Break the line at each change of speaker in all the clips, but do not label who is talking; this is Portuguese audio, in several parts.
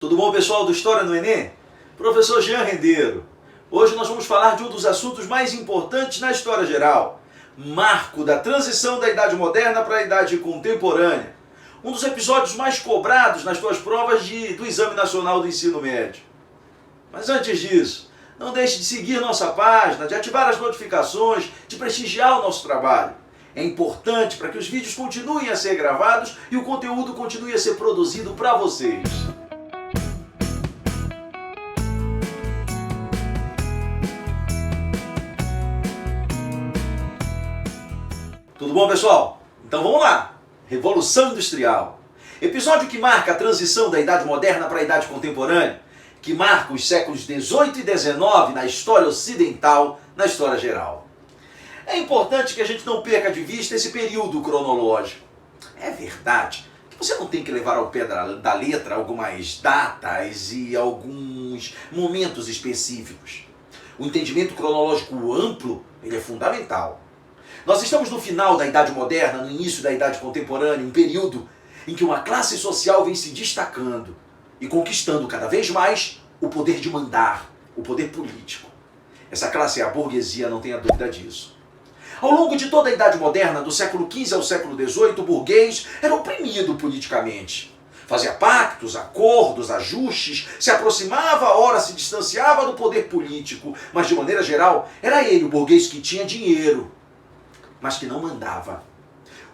Tudo bom, pessoal do História no Enem? Professor Jean Rendeiro. Hoje nós vamos falar de um dos assuntos mais importantes na história geral. Marco da transição da Idade Moderna para a Idade Contemporânea. Um dos episódios mais cobrados nas tuas provas do Exame Nacional do Ensino Médio. Mas antes disso, não deixe de seguir nossa página, de ativar as notificações, de prestigiar o nosso trabalho. É importante para que os vídeos continuem a ser gravados e o conteúdo continue a ser produzido para vocês. Tudo bom, pessoal? Então vamos lá! Revolução Industrial. Episódio que marca a transição da Idade Moderna para a Idade Contemporânea, que marca os séculos XVIII e XIX na história ocidental, na história geral. É importante que a gente não perca de vista esse período cronológico. É verdade que você não tem que levar ao pé da letra algumas datas e alguns momentos específicos. O entendimento cronológico amplo, ele é fundamental. Nós estamos no final da Idade Moderna, no início da Idade Contemporânea, um período em que uma classe social vem se destacando e conquistando cada vez mais o poder de mandar, o poder político. Essa classe é a burguesia, não tenha dúvida disso. Ao longo de toda a Idade Moderna, do século XV ao século XVIII, o burguês era oprimido politicamente. Fazia pactos, acordos, ajustes, se aproximava, ora se distanciava do poder político, mas de maneira geral, era ele o burguês que tinha dinheiro, mas que não mandava.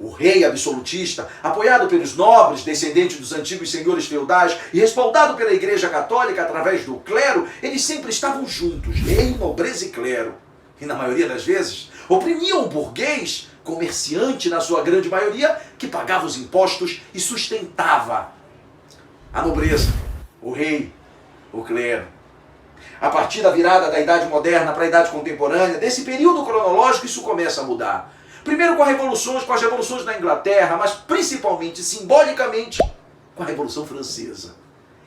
O rei absolutista, apoiado pelos nobres, descendentes dos antigos senhores feudais e respaldado pela Igreja Católica através do clero, eles sempre estavam juntos, rei, nobreza e clero. E na maioria das vezes, oprimiam o burguês, comerciante na sua grande maioria, que pagava os impostos e sustentava a nobreza, o rei, o clero. A partir da virada da Idade Moderna para a Idade Contemporânea, desse período cronológico, isso começa a mudar. Primeiro com as revoluções na Inglaterra, mas principalmente, simbolicamente, com a Revolução Francesa.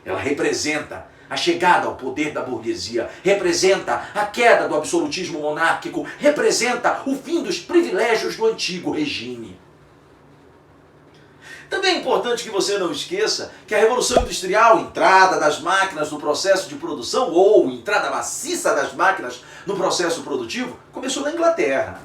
Ela representa a chegada ao poder da burguesia, representa a queda do absolutismo monárquico, representa o fim dos privilégios do antigo regime. Também é importante que você não esqueça que a Revolução Industrial, entrada das máquinas no processo de produção, ou entrada maciça das máquinas no processo produtivo, começou na Inglaterra.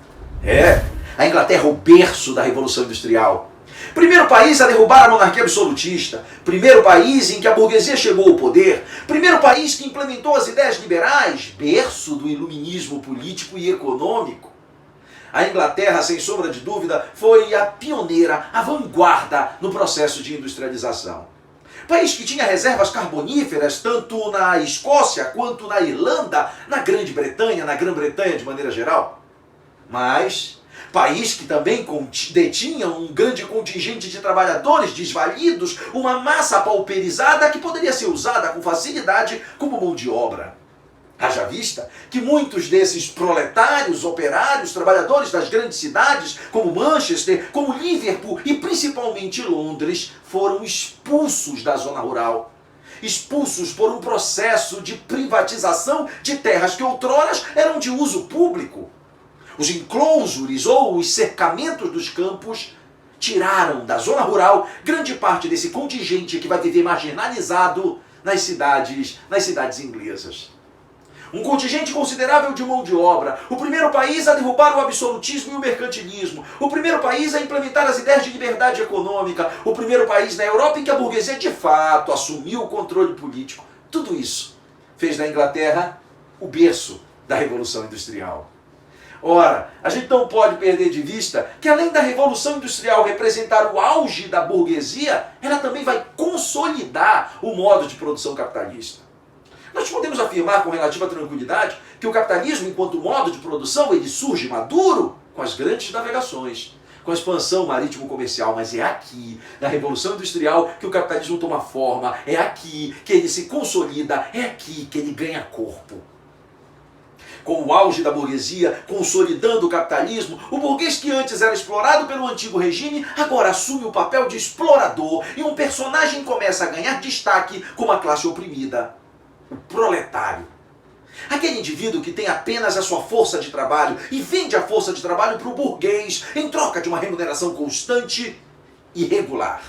A Inglaterra é o berço da Revolução Industrial. Primeiro país a derrubar a monarquia absolutista, primeiro país em que a burguesia chegou ao poder, primeiro país que implementou as ideias liberais, berço do iluminismo político e econômico. A Inglaterra, sem sombra de dúvida, foi a pioneira, a vanguarda no processo de industrialização. País que tinha reservas carboníferas tanto na Escócia quanto na Irlanda, na Grã-Bretanha de maneira geral. Mas país que também detinha um grande contingente de trabalhadores desvalidos, uma massa pauperizada que poderia ser usada com facilidade como mão de obra. Haja vista que muitos desses proletários, operários, trabalhadores das grandes cidades, como Manchester, como Liverpool e principalmente Londres, foram expulsos da zona rural. Expulsos por um processo de privatização de terras que outrora eram de uso público. Os enclosures ou os cercamentos dos campos tiraram da zona rural grande parte desse contingente que vai viver marginalizado nas cidades inglesas. Um contingente considerável de mão de obra, o primeiro país a derrubar o absolutismo e o mercantilismo, o primeiro país a implementar as ideias de liberdade econômica, o primeiro país na Europa em que a burguesia de fato assumiu o controle político. Tudo isso fez da Inglaterra o berço da Revolução Industrial. Ora, a gente não pode perder de vista que além da Revolução Industrial representar o auge da burguesia, ela também vai consolidar o modo de produção capitalista. Nós podemos afirmar com relativa tranquilidade que o capitalismo, enquanto modo de produção, ele surge maduro com as grandes navegações, com a expansão marítimo-comercial, mas é aqui, na Revolução Industrial, que o capitalismo toma forma, é aqui que ele se consolida, é aqui que ele ganha corpo. Com o auge da burguesia, consolidando o capitalismo, o burguês que antes era explorado pelo antigo regime, agora assume o papel de explorador e um personagem começa a ganhar destaque como a classe oprimida. O proletário. Aquele indivíduo que tem apenas a sua força de trabalho e vende a força de trabalho para o burguês em troca de uma remuneração constante e regular.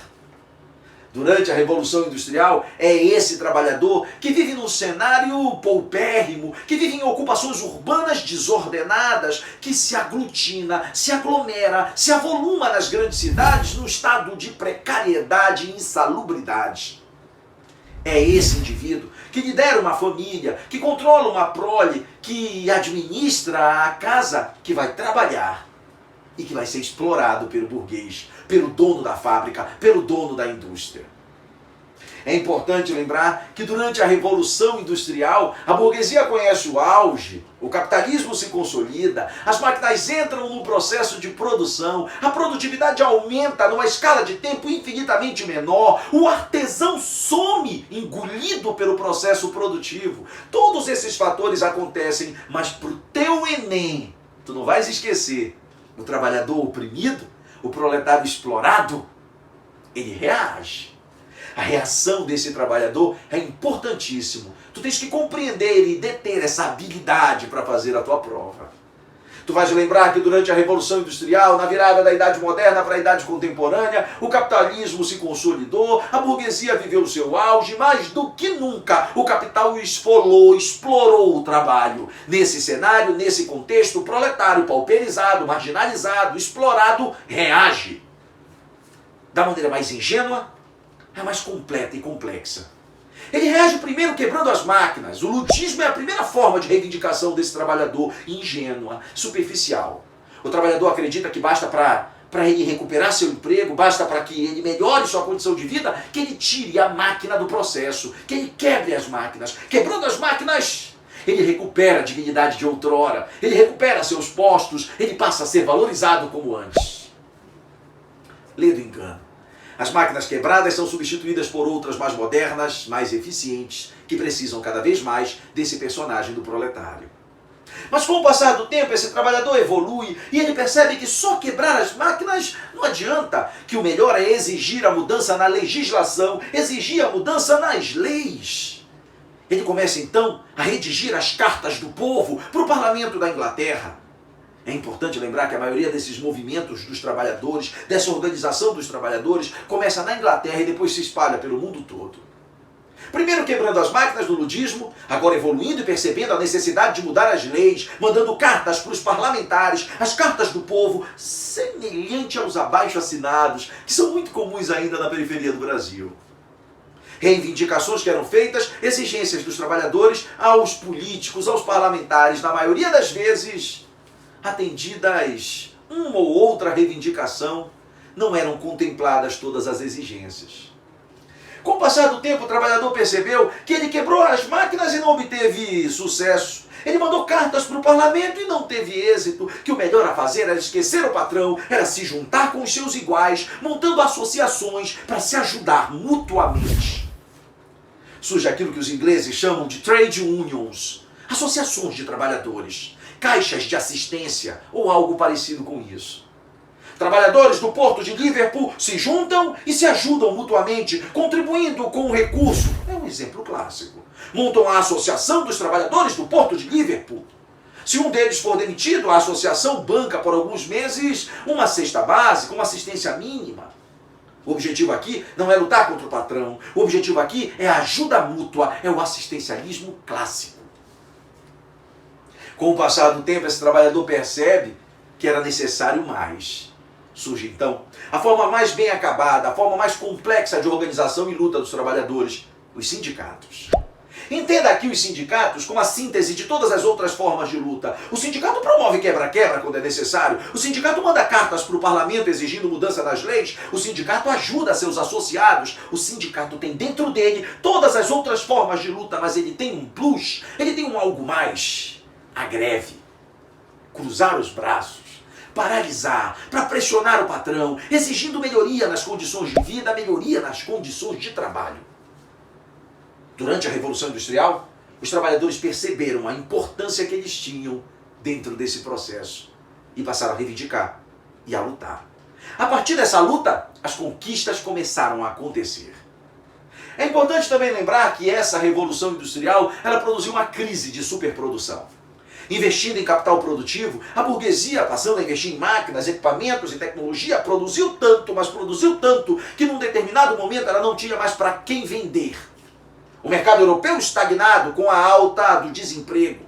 Durante a Revolução Industrial, é esse trabalhador que vive num cenário paupérrimo, que vive em ocupações urbanas desordenadas, que se aglutina, se aglomera, se avoluma nas grandes cidades num estado de precariedade e insalubridade. É esse indivíduo que lidera uma família, que controla uma prole, que administra a casa, que vai trabalhar e que vai ser explorado pelo burguês, pelo dono da fábrica, pelo dono da indústria. É importante lembrar que durante a Revolução Industrial, a burguesia conhece o auge, o capitalismo se consolida, as máquinas entram num processo de produção, a produtividade aumenta numa escala de tempo infinitamente menor, o artesão some, engolido pelo processo produtivo. Todos esses fatores acontecem, mas para o teu Enem, tu não vais esquecer, o trabalhador oprimido, o proletário explorado, ele reage. A reação desse trabalhador é importantíssimo. Tu tens que compreender e deter essa habilidade para fazer a tua prova. Tu vais lembrar que durante a Revolução Industrial, na virada da Idade Moderna para a Idade Contemporânea, o capitalismo se consolidou, a burguesia viveu o seu auge, mais do que nunca o capital esfolou, explorou o trabalho. Nesse cenário, nesse contexto, o proletário pauperizado, marginalizado, explorado, reage. Da maneira mais ingênua, é mais completa e complexa. Ele reage primeiro quebrando as máquinas. O lutismo é a primeira forma de reivindicação desse trabalhador ingênua, superficial. O trabalhador acredita que basta para ele recuperar seu emprego, basta para que ele melhore sua condição de vida, que ele tire a máquina do processo, que ele quebre as máquinas. Quebrando as máquinas, ele recupera a dignidade de outrora, ele recupera seus postos, ele passa a ser valorizado como antes. Lê do engano. As máquinas quebradas são substituídas por outras mais modernas, mais eficientes, que precisam cada vez mais desse personagem do proletário. Mas com o passar do tempo, esse trabalhador evolui e ele percebe que só quebrar as máquinas não adianta, que o melhor é exigir a mudança na legislação, exigir a mudança nas leis. Ele começa então a redigir as cartas do povo para o parlamento da Inglaterra. É importante lembrar que a maioria desses movimentos dos trabalhadores, dessa organização dos trabalhadores, começa na Inglaterra e depois se espalha pelo mundo todo. Primeiro quebrando as máquinas do ludismo, agora evoluindo e percebendo a necessidade de mudar as leis, mandando cartas para os parlamentares, as cartas do povo, semelhante aos abaixo-assinados, que são muito comuns ainda na periferia do Brasil. Reivindicações que eram feitas, exigências dos trabalhadores aos políticos, aos parlamentares, na maioria das vezes atendidas uma ou outra reivindicação, não eram contempladas todas as exigências. Com o passar do tempo, o trabalhador percebeu que ele quebrou as máquinas e não obteve sucesso. Ele mandou cartas para o parlamento e não teve êxito, que o melhor a fazer era esquecer o patrão, era se juntar com os seus iguais, montando associações para se ajudar mutuamente. Surge aquilo que os ingleses chamam de trade unions, associações de trabalhadores, caixas de assistência ou algo parecido com isso. Trabalhadores do porto de Liverpool se juntam e se ajudam mutuamente, contribuindo com um recurso. É um exemplo clássico. Montam a Associação dos Trabalhadores do Porto de Liverpool. Se um deles for demitido, a associação banca por alguns meses uma cesta básica, uma assistência mínima. O objetivo aqui não é lutar contra o patrão. O objetivo aqui é a ajuda mútua, é o assistencialismo clássico. Com o passar do tempo, esse trabalhador percebe que era necessário mais. Surge então a forma mais bem acabada, a forma mais complexa de organização e luta dos trabalhadores, os sindicatos. Entenda aqui os sindicatos como a síntese de todas as outras formas de luta. O sindicato promove quebra-quebra quando é necessário. O sindicato manda cartas para o parlamento exigindo mudança nas leis. O sindicato ajuda seus associados. O sindicato tem dentro dele todas as outras formas de luta, mas ele tem um plus, ele tem um algo mais. A greve, cruzar os braços, paralisar, para pressionar o patrão, exigindo melhoria nas condições de vida, melhoria nas condições de trabalho. Durante a Revolução Industrial, os trabalhadores perceberam a importância que eles tinham dentro desse processo e passaram a reivindicar e a lutar. A partir dessa luta, as conquistas começaram a acontecer. É importante também lembrar que essa Revolução Industrial, ela produziu uma crise de superprodução. investindo em capital produtivo, a burguesia, passando a investir em máquinas, equipamentos e tecnologia, produziu tanto, mas produziu tanto, que num determinado momento ela não tinha mais para quem vender. O mercado europeu estagnado com a alta do desemprego.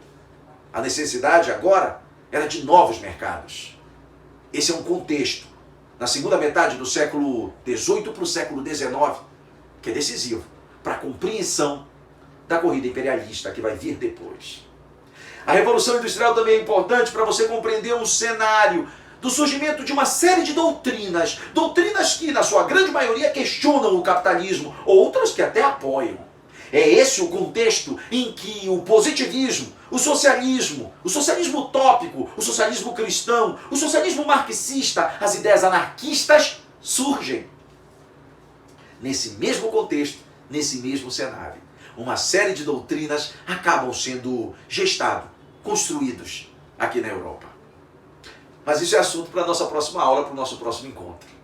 A necessidade agora era de novos mercados. Esse é um contexto, na segunda metade do século XVIII para o século XIX, que é decisivo para a compreensão da corrida imperialista que vai vir depois. A Revolução Industrial também é importante para você compreender um cenário do surgimento de uma série de doutrinas, doutrinas que, na sua grande maioria, questionam o capitalismo, outras que até apoiam. É esse o contexto em que o positivismo, o socialismo utópico, o socialismo cristão, o socialismo marxista, as ideias anarquistas surgem. Nesse mesmo contexto, nesse mesmo cenário, uma série de doutrinas acabam sendo gestados, construídos aqui na Europa. Mas isso é assunto para a nossa próxima aula, para o nosso próximo encontro.